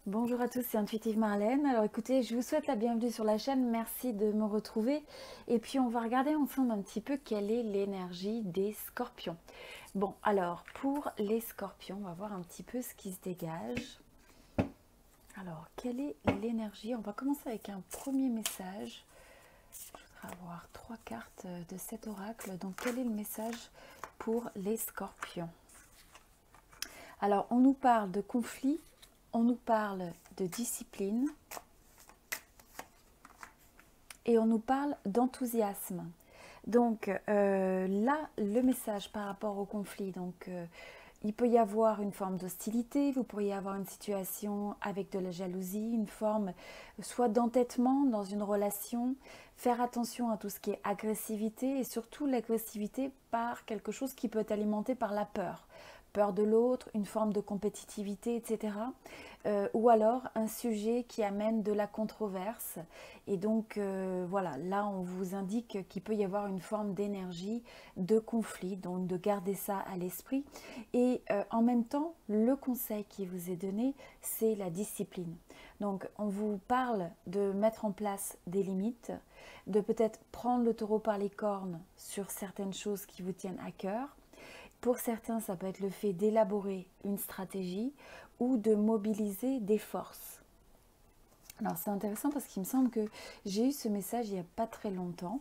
Bonjour à tous, c'est Intuitive Marlène. Alors écoutez, je vous souhaite la bienvenue sur la chaîne, merci de me retrouver. Et puis on va regarder ensemble un petit peu quelle est l'énergie des scorpions. Bon, alors pour les scorpions, on va voir un petit peu ce qui se dégage. Alors, quelle est l'énergie? On va commencer avec un premier message. Je voudrais avoir 3 cartes de cet oracle. Donc quel est le message pour les scorpions? Alors, on nous parle de conflit. On nous parle de discipline et on nous parle d'enthousiasme. Donc là, le message par rapport au conflit, donc il peut y avoir une forme d'hostilité, vous pourriez avoir une situation avec de la jalousie, une forme soit d'entêtement dans une relation, faire attention à tout ce qui est agressivité et surtout l'agressivité par quelque chose qui peut être alimenté par la peur. Peur de l'autre, une forme de compétitivité, etc. Ou alors un sujet qui amène de la controverse. Et donc voilà, là on vous indique qu'il peut y avoir une forme d'énergie, de conflit, donc de garder ça à l'esprit. Et en même temps, le conseil qui vous est donné, c'est la discipline. Donc on vous parle de mettre en place des limites, de peut-être prendre le taureau par les cornes sur certaines choses qui vous tiennent à cœur. Pour certains, ça peut être le fait d'élaborer une stratégie ou de mobiliser des forces. Alors c'est intéressant parce qu'il me semble que j'ai eu ce message il n'y a pas très longtemps.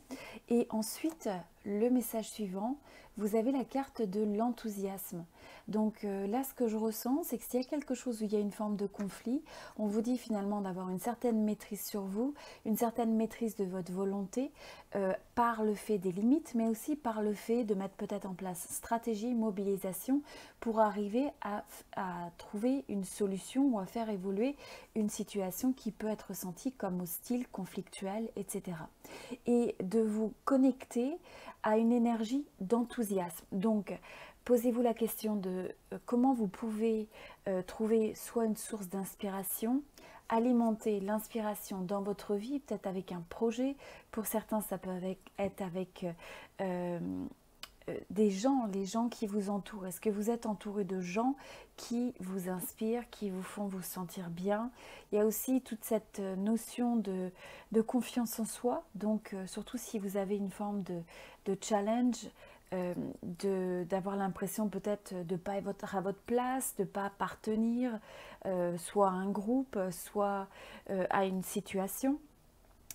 Et ensuite, le message suivant, vous avez la carte de l'enthousiasme. Donc là, ce que je ressens, c'est que s'il y a quelque chose où il y a une forme de conflit, on vous dit finalement d'avoir une certaine maîtrise sur vous, une certaine maîtrise de votre volonté, par le fait des limites, mais aussi par le fait de mettre peut-être en place stratégie, mobilisation, pour arriver à trouver une solution ou à faire évoluer une situation qui peut être ressentie comme hostile, conflictuelle, etc. Et de vous connecter à une énergie d'enthousiasme. Donc, posez-vous la question de comment vous pouvez trouver soit une source d'inspiration, alimenter l'inspiration dans votre vie, peut-être avec un projet. Pour certains, ça peut être avec des gens, les gens qui vous entourent. Est-ce que vous êtes entouré de gens qui vous inspirent, qui vous font vous sentir bien? Il y a aussi toute cette notion de confiance en soi, donc surtout si vous avez une forme de challenge, d'avoir l'impression peut-être de ne pas être à votre place, de ne pas appartenir soit à un groupe, soit à une situation.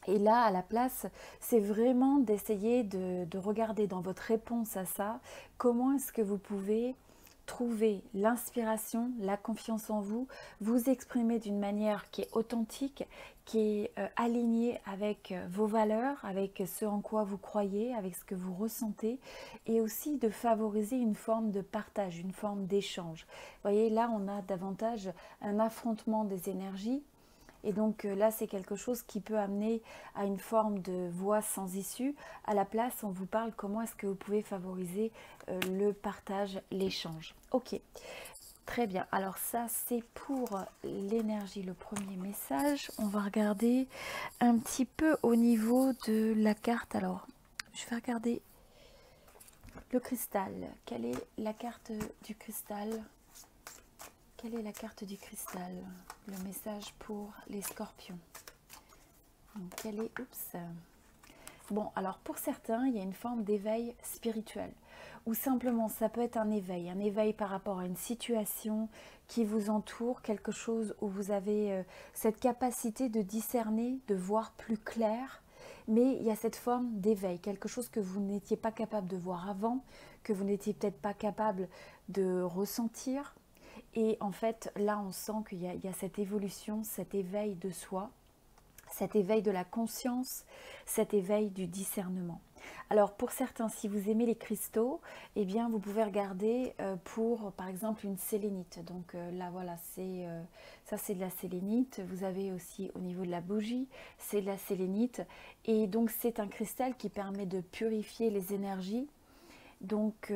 Et là, à la place, c'est vraiment d'essayer de regarder dans votre réponse à ça, comment est-ce que vous pouvez trouver l'inspiration, la confiance en vous, vous exprimer d'une manière qui est authentique, qui est alignée avec vos valeurs, avec ce en quoi vous croyez, avec ce que vous ressentez, et aussi de favoriser une forme de partage, une forme d'échange. Vous voyez, là, on a davantage un affrontement des énergies. Et donc là, c'est quelque chose qui peut amener à une forme de voie sans issue. À la place, on vous parle comment est-ce que vous pouvez favoriser le partage, l'échange. Ok, très bien. Alors ça, c'est pour l'énergie, le premier message. On va regarder un petit peu au niveau de la carte. Alors, je vais regarder le cristal. Quelle est la carte du cristal ? Quelle est la carte du cristal? Le message pour les scorpions. Donc, quelle est... Oups. Bon, alors pour certains, il y a une forme d'éveil spirituel. Ou simplement, ça peut être un éveil par rapport à une situation qui vous entoure, quelque chose où vous avez cette capacité de discerner, de voir plus clair. Mais il y a cette forme d'éveil, quelque chose que vous n'étiez pas capable de voir avant, que vous n'étiez peut-être pas capable de ressentir. Et en fait, là, on sent qu'il y a cette évolution, cet éveil de soi, cet éveil de la conscience, cet éveil du discernement. Alors, pour certains, si vous aimez les cristaux, eh bien, vous pouvez regarder pour, par exemple, une sélénite. Donc là, voilà, ça, c'est de la sélénite. Vous avez aussi, au niveau de la bougie, c'est de la sélénite. Et donc, c'est un cristal qui permet de purifier les énergies, donc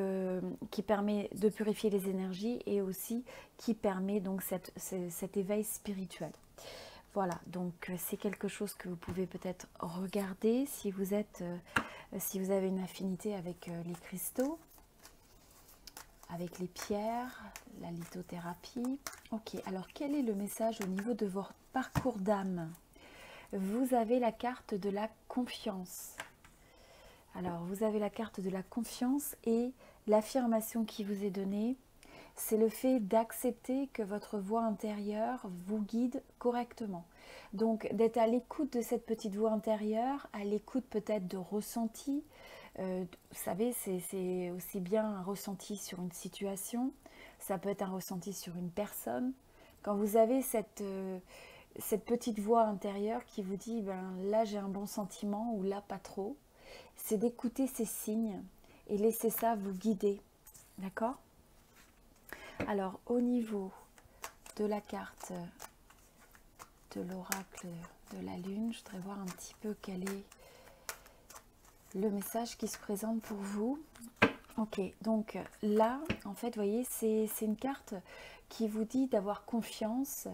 qui permet de purifier les énergies et aussi qui permet donc cet éveil spirituel. Voilà, donc c'est quelque chose que vous pouvez peut-être regarder si vous avez une affinité avec les cristaux. avec les pierres, la lithothérapie. Ok, alors quel est le message au niveau de votre parcours d'âme? Vous avez la carte de la confiance. Alors, vous avez la carte de la confiance et l'affirmation qui vous est donnée, c'est le fait d'accepter que votre voix intérieure vous guide correctement. Donc, d'être à l'écoute de cette petite voix intérieure, à l'écoute peut-être de ressentis. Vous savez, c'est aussi bien un ressenti sur une situation, ça peut être un ressenti sur une personne. Quand vous avez cette petite voix intérieure qui vous dit, ben, là j'ai un bon sentiment ou là pas trop, c'est d'écouter ces signes et laisser ça vous guider. D'accord? Alors, au niveau de la carte de l'oracle de la lune, je voudrais voir un petit peu quel est le message qui se présente pour vous. Ok, donc là, en fait, vous voyez, c'est une carte qui vous dit d'avoir confiance,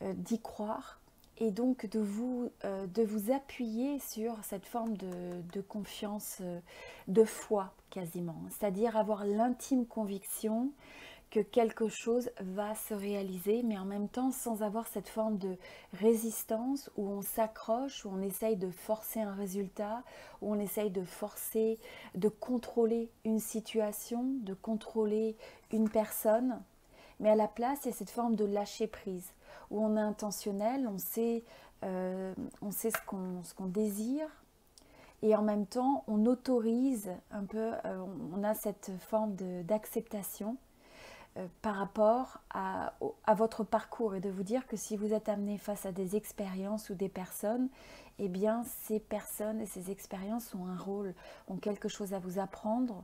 d'y croire, et donc de vous appuyer sur cette forme de confiance, de foi quasiment. C'est-à-dire avoir l'intime conviction que quelque chose va se réaliser, mais en même temps sans avoir cette forme de résistance où on s'accroche, où on essaye de forcer un résultat, où on essaye de forcer, de contrôler une situation, de contrôler une personne. Mais à la place, il y a cette forme de lâcher prise, où on est intentionnel, on sait ce qu'on désire, et en même temps, on autorise un peu, on a cette forme d'acceptation par rapport à votre parcours, et de vous dire que si vous êtes amené face à des expériences ou des personnes, eh bien ces personnes et ces expériences ont un rôle, ont quelque chose à vous apprendre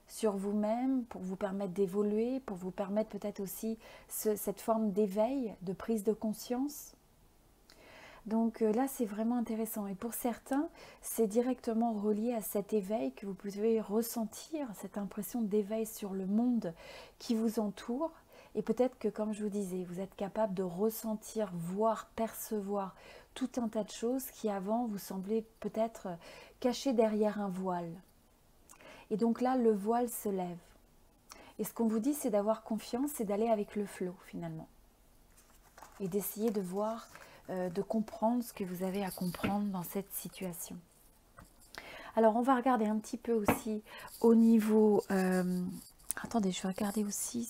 sur vous-même, pour vous permettre d'évoluer, pour vous permettre peut-être aussi cette forme d'éveil, de prise de conscience. Donc là, c'est vraiment intéressant. Et pour certains, c'est directement relié à cet éveil que vous pouvez ressentir, cette impression d'éveil sur le monde qui vous entoure. Et peut-être que, comme je vous disais, vous êtes capable de ressentir, voir, percevoir tout un tas de choses qui avant vous semblaient peut-être cachées derrière un voile. Et donc là, le voile se lève. Et ce qu'on vous dit, c'est d'avoir confiance, c'est d'aller avec le flot finalement. Et d'essayer de voir, de comprendre ce que vous avez à comprendre dans cette situation. Alors, on va regarder un petit peu aussi au niveau... attendez, je vais regarder aussi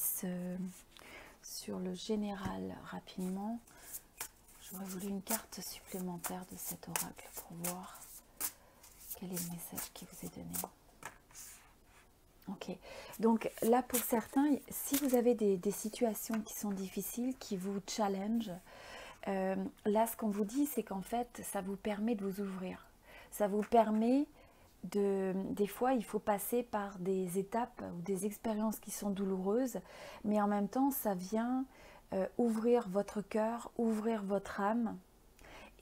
sur le général rapidement. J'aurais voulu une carte supplémentaire de cet oracle pour voir quel est le message qui vous est donné. Ok, donc là pour certains, si vous avez des situations qui sont difficiles, qui vous challenge, là ce qu'on vous dit c'est qu'en fait ça vous permet de vous ouvrir. Ça vous permet des fois il faut passer par des étapes ou des expériences qui sont douloureuses, mais en même temps ça vient ouvrir votre cœur, ouvrir votre âme.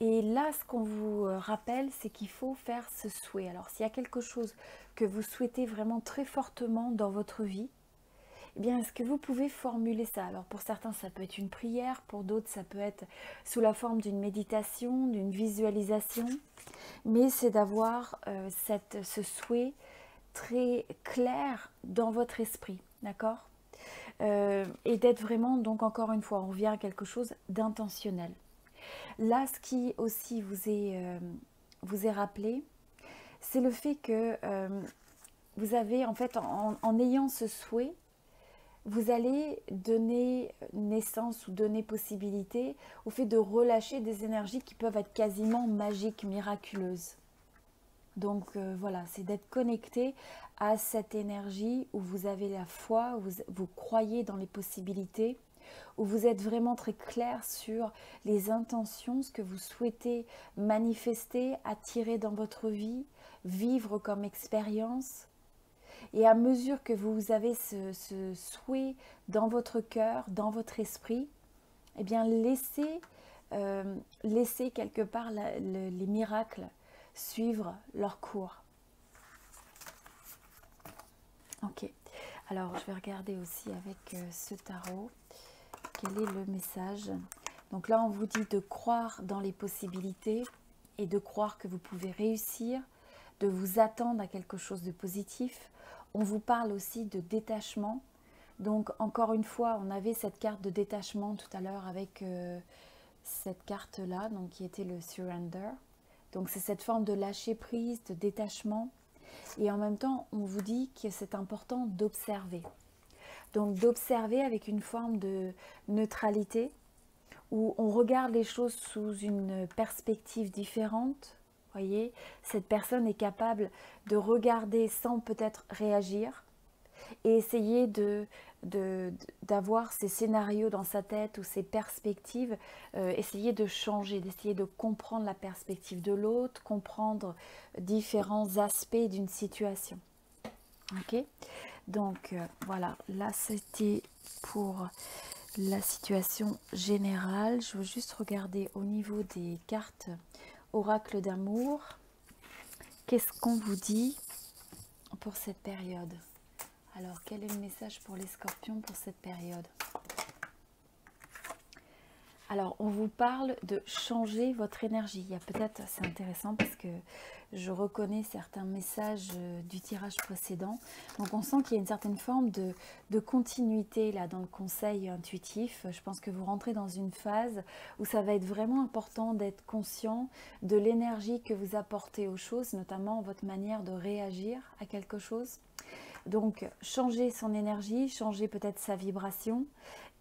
Et là, ce qu'on vous rappelle, c'est qu'il faut faire ce souhait. Alors, s'il y a quelque chose que vous souhaitez vraiment très fortement dans votre vie, eh bien, est-ce que vous pouvez formuler ça? Alors, pour certains, ça peut être une prière, pour d'autres, ça peut être sous la forme d'une méditation, d'une visualisation. Mais c'est d'avoir ce souhait très clair dans votre esprit, d'accord? Et d'être vraiment, donc encore une fois, on revient à quelque chose d'intentionnel. Là, ce qui aussi vous est rappelé, c'est le fait que vous avez, en fait, en ayant ce souhait, vous allez donner naissance ou donner possibilité au fait de relâcher des énergies qui peuvent être quasiment magiques, miraculeuses. Donc voilà, c'est d'être connecté à cette énergie où vous avez la foi, où vous croyez dans les possibilités, où vous êtes vraiment très clair sur les intentions, ce que vous souhaitez manifester, attirer dans votre vie, vivre comme expérience. Et à mesure que vous avez ce souhait dans votre cœur, dans votre esprit, eh bien laissez quelque part les miracles suivre leur cours. Ok, alors je vais regarder aussi avec ce tarot. Quel est le message? Donc là, on vous dit de croire dans les possibilités et de croire que vous pouvez réussir, de vous attendre à quelque chose de positif. On vous parle aussi de détachement, Donc encore une fois, on avait cette carte de détachement tout à l'heure avec cette carte-là, donc qui était le surrender. Donc c'est cette forme de lâcher prise, de détachement. Et en même temps, on vous dit que c'est important d'observer. Donc d'observer avec une forme de neutralité, où on regarde les choses sous une perspective différente. Voyez, cette personne est capable de regarder sans peut-être réagir et essayer d'avoir ces scénarios dans sa tête ou ces perspectives, essayer de changer, d'essayer de comprendre la perspective de l'autre, comprendre différents aspects d'une situation. Ok, donc voilà, là c'était pour la situation générale. Je veux juste regarder au niveau des cartes oracle d'amour. Qu'est-ce qu'on vous dit pour cette période? Alors, quel est le message pour les scorpions pour cette période? Alors, on vous parle de changer votre énergie. Il y a peut-être, c'est intéressant parce que je reconnais certains messages du tirage précédent. Donc, on sent qu'il y a une certaine forme de continuité là dans le conseil intuitif. Je pense que vous rentrez dans une phase où ça va être vraiment important d'être conscient de l'énergie que vous apportez aux choses, notamment votre manière de réagir à quelque chose. Donc, changer son énergie, changer peut-être sa vibration.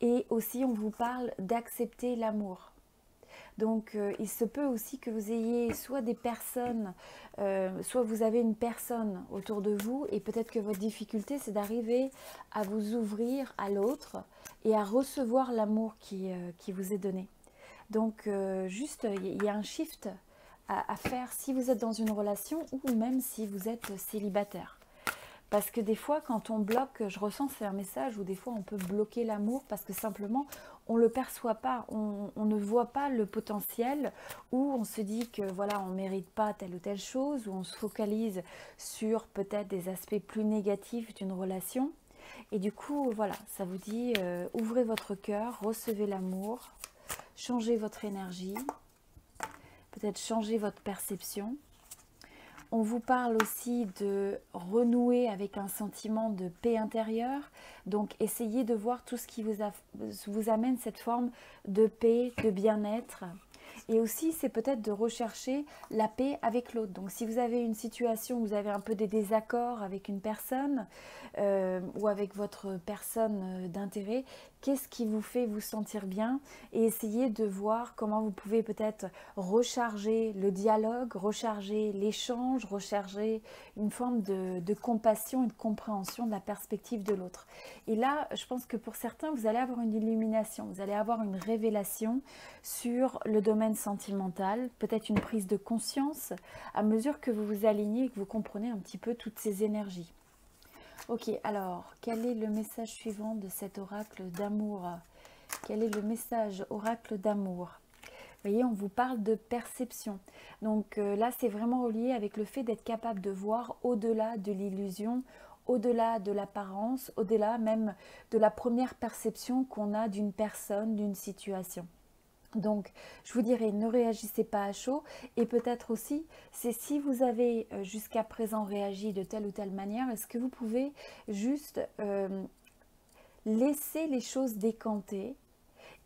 Et aussi, on vous parle d'accepter l'amour. Donc, il se peut aussi que vous ayez soit des personnes, soit vous avez une personne autour de vous. Et peut-être que votre difficulté, c'est d'arriver à vous ouvrir à l'autre et à recevoir l'amour qui vous est donné. Donc, juste, il y a un shift à faire si vous êtes dans une relation ou même si vous êtes célibataire. Parce que des fois, quand on bloque, je ressens c'est un message où des fois on peut bloquer l'amour parce que simplement on ne le perçoit pas, on ne voit pas le potentiel, ou on se dit que voilà, on ne mérite pas telle ou telle chose, ou on se focalise sur peut-être des aspects plus négatifs d'une relation. Et du coup, voilà, ça vous dit ouvrez votre cœur, recevez l'amour, changez votre énergie, peut-être changez votre perception. On vous parle aussi de renouer avec un sentiment de paix intérieure. Donc, essayez de voir tout ce qui vous amène cette forme de paix, de bien-être. Et aussi, c'est peut-être de rechercher la paix avec l'autre. Donc, si vous avez une situation où vous avez un peu des désaccords avec une personne ou avec votre personne d'intérêt, qu'est-ce qui vous fait vous sentir bien? Et essayez de voir comment vous pouvez peut-être recharger le dialogue, recharger l'échange, recharger une forme de compassion et de compréhension de la perspective de l'autre. Et là, je pense que pour certains, vous allez avoir une illumination, vous allez avoir une révélation sur le domaine sentimental, peut-être une prise de conscience à mesure que vous vous alignez et que vous comprenez un petit peu toutes ces énergies. Ok, alors, quel est le message suivant de cet oracle d'amour? Quel est le message oracle d'amour? Vous voyez, on vous parle de perception. Donc là, c'est vraiment relié avec le fait d'être capable de voir au-delà de l'illusion, au-delà de l'apparence, au-delà même de la première perception qu'on a d'une personne, d'une situation. Donc, je vous dirais, ne réagissez pas à chaud. Et peut-être aussi, c'est si vous avez jusqu'à présent réagi de telle ou telle manière, est-ce que vous pouvez juste laisser les choses décanter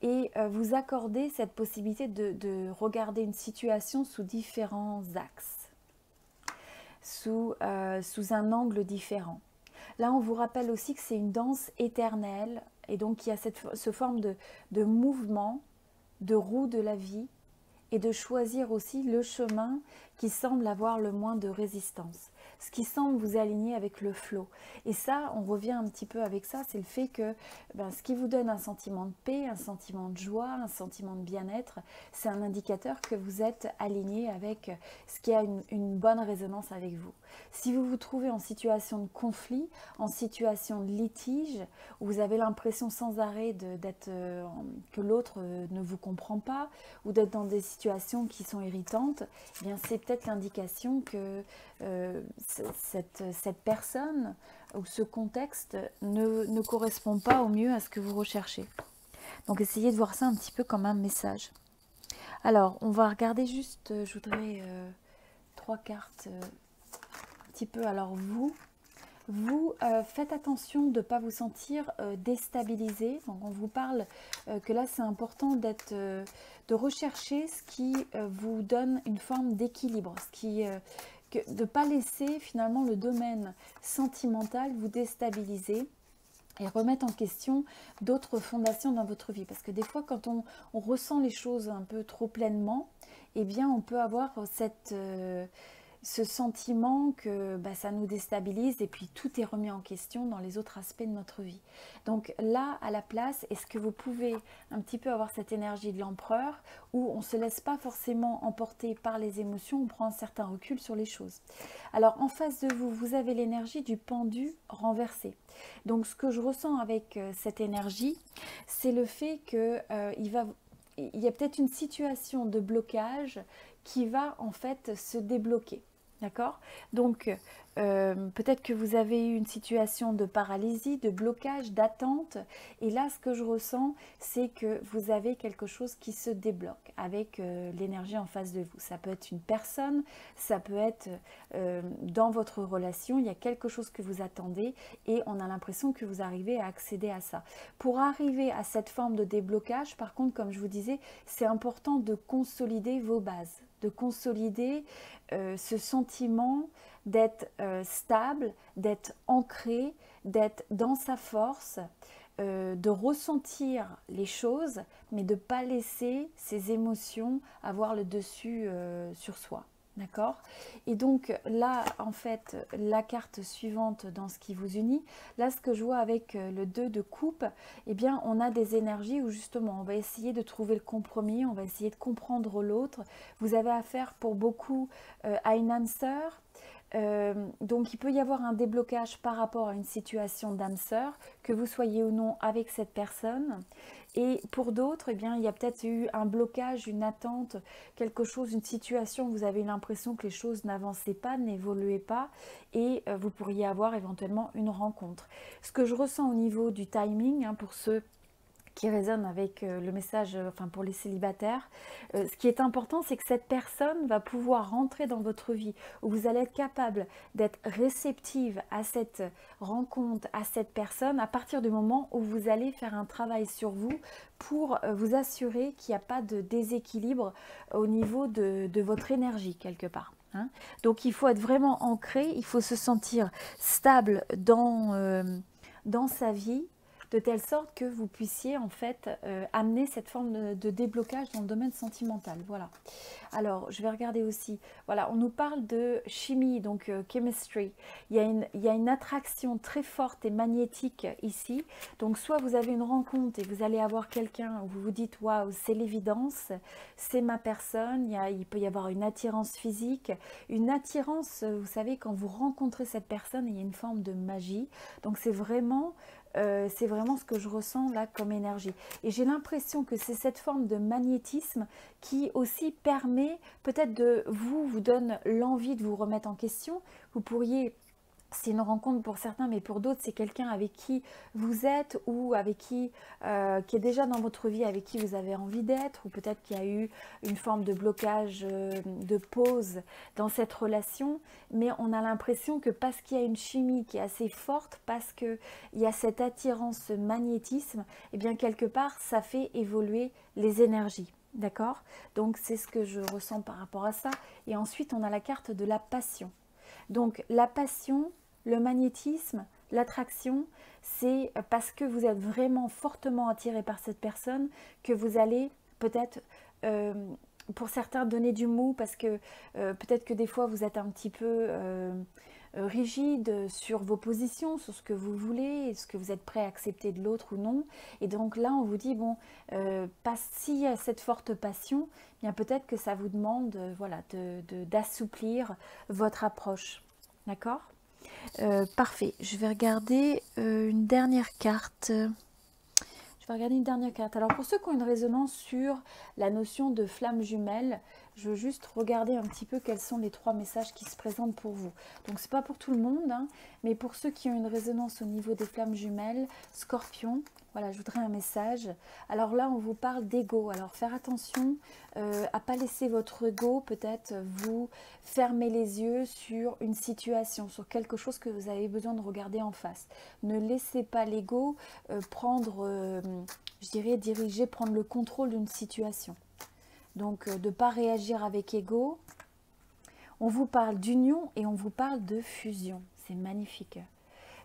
et vous accorder cette possibilité de regarder une situation sous différents axes, sous un angle différent. Là, on vous rappelle aussi que c'est une danse éternelle et donc il y a cette forme de mouvement, de roue de la vie, et de choisir aussi le chemin qui semble avoir le moins de résistance, ce qui semble vous aligner avec le flot. Et ça, on revient un petit peu avec ça, c'est le fait que ce qui vous donne un sentiment de paix, un sentiment de joie, un sentiment de bien-être, c'est un indicateur que vous êtes aligné avec ce qui a une bonne résonance avec vous. Si vous vous trouvez en situation de conflit, en situation de litige, où vous avez l'impression sans arrêt que l'autre ne vous comprend pas, ou d'être dans des situations qui sont irritantes, eh bien c'est peut-être l'indication que cette personne ou ce contexte ne correspond pas au mieux à ce que vous recherchez. Donc essayez de voir ça un petit peu comme un message. Alors, on va regarder juste, je voudrais 3 cartes un petit peu. Alors vous, vous faites attention de ne pas vous sentir déstabilisé. Donc on vous parle que là c'est important d'être, de rechercher ce qui vous donne une forme d'équilibre, de ne pas laisser finalement le domaine sentimental vous déstabiliser et remettre en question d'autres fondations dans votre vie. Parce que des fois, quand on ressent les choses un peu trop pleinement, eh bien, on peut avoir ce sentiment que bah, ça nous déstabilise et puis tout est remis en question dans les autres aspects de notre vie. Donc là, à la place, est-ce que vous pouvez un petit peu avoir cette énergie de l'empereur où on ne se laisse pas forcément emporter par les émotions, on prend un certain recul sur les choses. Alors en face de vous, vous avez l'énergie du pendu renversé. Donc ce que je ressens avec cette énergie, c'est le fait que il y a peut-être une situation de blocage qui va en fait se débloquer. D'accord? Donc, peut-être que vous avez eu une situation de paralysie, de blocage, d'attente. Et là, ce que je ressens, c'est que vous avez quelque chose qui se débloque avec l'énergie en face de vous. Ça peut être une personne, ça peut être dans votre relation. Il y a quelque chose que vous attendez et on a l'impression que vous arrivez à accéder à ça. Pour arriver à cette forme de déblocage, par contre, comme je vous disais, c'est important de consolider vos bases, de consolider ce sentiment d'être stable, d'être ancré, d'être dans sa force, de ressentir les choses, mais de ne pas laisser ses émotions avoir le dessus sur soi. D'accord? Et donc là, en fait, la carte suivante dans ce qui vous unit, là, ce que je vois avec le 2 de coupe, eh bien, on a des énergies où justement, on va essayer de trouver le compromis, on va essayer de comprendre l'autre. Vous avez affaire pour beaucoup à une âme sœur. Donc il peut y avoir un déblocage par rapport à une situation d'âme sœur, que vous soyez ou non avec cette personne. Et pour d'autres, eh bien, il y a peut-être eu un blocage, une attente, quelque chose, une situation où vous avez l'impression que les choses n'avançaient pas, n'évoluaient pas et vous pourriez avoir éventuellement une rencontre. Ce que je ressens au niveau du timing, hein, pour ceux qui résonne avec le message, enfin pour les célibataires, ce qui est important, c'est que cette personne va pouvoir rentrer dans votre vie, où vous allez être capable d'être réceptive à cette rencontre, à cette personne, à partir du moment où vous allez faire un travail sur vous pour vous assurer qu'il n'y a pas de déséquilibre au niveau de votre énergie quelque part. Hein. Donc il faut être vraiment ancré, il faut se sentir stable dans sa vie, de telle sorte que vous puissiez en fait amener cette forme de déblocage dans le domaine sentimental. Voilà. Alors, je vais regarder aussi. Voilà, on nous parle de chimie, donc chemistry. Il y a une attraction très forte et magnétique ici. Donc, soit vous avez une rencontre et vous allez avoir quelqu'un où vous vous dites, waouh, c'est l'évidence, c'est ma personne. Il peut y avoir une attirance physique, une attirance, vous savez, quand vous rencontrez cette personne, il y a une forme de magie. Donc, c'est vraiment ce que je ressens là comme énergie. Et j'ai l'impression que c'est cette forme de magnétisme qui aussi permet peut-être vous donne l'envie de vous remettre en question. Vous pourriez, c'est une rencontre pour certains, mais pour d'autres, c'est quelqu'un avec qui vous êtes ou avec qui est déjà dans votre vie, avec qui vous avez envie d'être, ou peut-être qu'il y a eu une forme de blocage, de pause dans cette relation, mais on a l'impression que parce qu'il y a une chimie qui est assez forte, parce qu'il y a cette attirance, ce magnétisme, et bien quelque part, ça fait évoluer les énergies. D'accord? Donc c'est ce que je ressens par rapport à ça. Et ensuite, on a la carte de la passion. Donc la passion, le magnétisme, l'attraction, c'est parce que vous êtes vraiment fortement attiré par cette personne que vous allez peut-être, pour certains, donner du mou parce que peut-être que des fois vous êtes un petit peu rigide sur vos positions, sur ce que vous voulez, est-ce que vous êtes prêt à accepter de l'autre ou non. Et donc là, on vous dit, bon, s'il y a cette forte passion, eh bien peut-être que ça vous demande voilà, d'assouplir votre approche. D'accord? Parfait. Je vais regarder une dernière carte. Alors pour ceux qui ont une résonance sur la notion de flamme jumelle, Je veux juste regarder un petit peu quels sont les 3 messages qui se présentent pour vous. Donc, c'est pas pour tout le monde, hein, mais pour ceux qui ont une résonance au niveau des flammes jumelles, Scorpion, voilà, je voudrais un message. Alors là, on vous parle d'ego. Alors, faire attention à ne pas laisser votre ego peut-être vous fermer les yeux sur une situation, sur quelque chose que vous avez besoin de regarder en face. Ne laissez pas l'ego prendre, je dirais, diriger, prendre le contrôle d'une situation. Donc, de ne pas réagir avec ego. On vous parle d'union et on vous parle de fusion. C'est magnifique.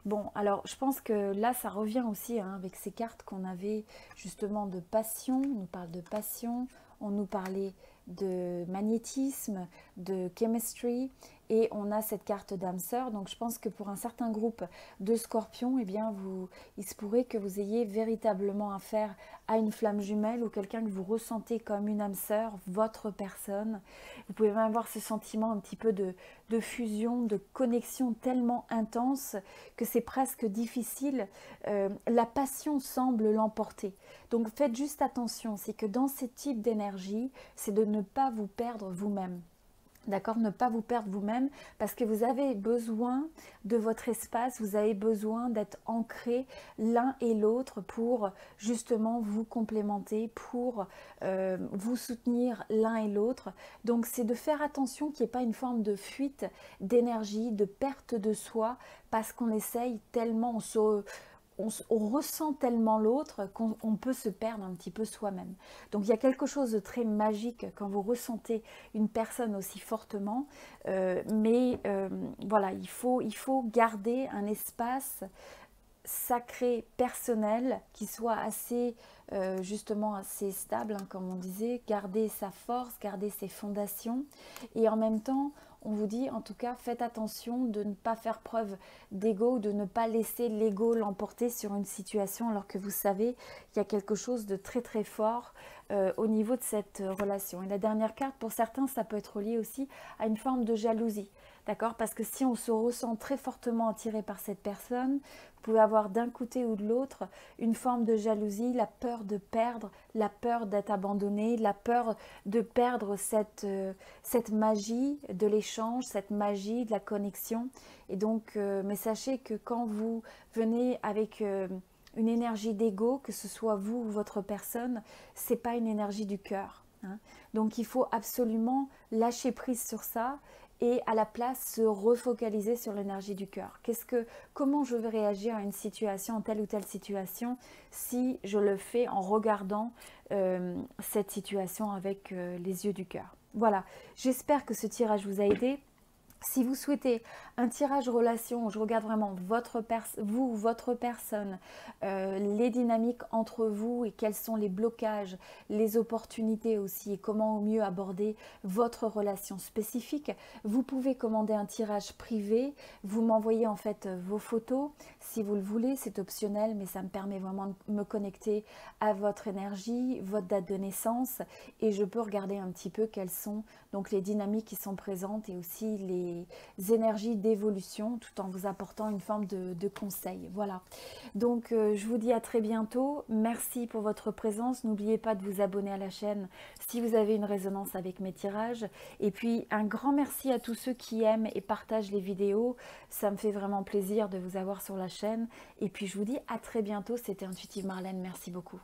Bon, alors je pense que là, ça revient aussi hein, avec ces cartes qu'on avait justement de passion. On nous parle de passion, on nous parlait de magnétisme, de chemistry, et on a cette carte d'âme sœur. Donc je pense que pour un certain groupe de scorpions, eh bien il se pourrait que vous ayez véritablement affaire à une flamme jumelle ou quelqu'un que vous ressentez comme une âme sœur, votre personne. Vous pouvez même avoir ce sentiment un petit peu de fusion, de connexion tellement intense que c'est presque difficile. La passion semble l'emporter. Donc faites juste attention, c'est que dans ce type d'énergie, c'est de ne pas vous perdre vous-même. D'accord, ne pas vous perdre vous-même parce que vous avez besoin de votre espace, vous avez besoin d'être ancrés l'un et l'autre pour justement vous complémenter, pour vous soutenir l'un et l'autre. Donc c'est de faire attention qu'il n'y ait pas une forme de fuite d'énergie, de perte de soi parce qu'on essaye tellement, on ressent tellement l'autre qu'on peut se perdre un petit peu soi-même. Donc il y a quelque chose de très magique quand vous ressentez une personne aussi fortement, voilà, il faut garder un espace sacré, personnel, qui soit assez, justement assez stable, hein, comme on disait, garder sa force, garder ses fondations, et en même temps, on vous dit, en tout cas, faites attention de ne pas faire preuve d'ego, de ne pas laisser l'ego l'emporter sur une situation, alors que vous savez qu'il y a quelque chose de très très fort au niveau de cette relation. Et la dernière carte, pour certains, ça peut être lié aussi à une forme de jalousie. D'accord? Parce que si on se ressent très fortement attiré par cette personne, vous pouvez avoir d'un côté ou de l'autre une forme de jalousie, la peur de perdre, la peur d'être abandonné, la peur de perdre cette magie de l'échange, cette magie de la connexion. Et donc, mais sachez que quand vous venez avec une énergie d'ego, que ce soit vous ou votre personne, c'est pas une énergie du cœur. Hein. Donc, il faut absolument lâcher prise sur ça et à la place se refocaliser sur l'énergie du cœur. Comment je vais réagir à une situation, telle ou telle situation, si je le fais en regardant cette situation avec les yeux du cœur. Voilà, j'espère que ce tirage vous a aidé. Si vous souhaitez un tirage relation où je regarde vraiment vous, votre personne, les dynamiques entre vous et quels sont les blocages, les opportunités aussi et comment au mieux aborder votre relation spécifique, vous pouvez commander un tirage privé. Vous m'envoyez en fait vos photos si vous le voulez, c'est optionnel mais ça me permet vraiment de me connecter à votre énergie, votre date de naissance et je peux regarder un petit peu quelles sont donc les dynamiques qui sont présentes et aussi les énergies d'évolution tout en vous apportant une forme de conseil. Voilà, donc je vous dis à très bientôt. Merci pour votre présence. N'oubliez pas de vous abonner à la chaîne si vous avez une résonance avec mes tirages. Et puis un grand merci à tous ceux qui aiment et partagent les vidéos. Ça me fait vraiment plaisir de vous avoir sur la chaîne. Et puis je vous dis à très bientôt. C'était Intuitive Marlène. Merci beaucoup.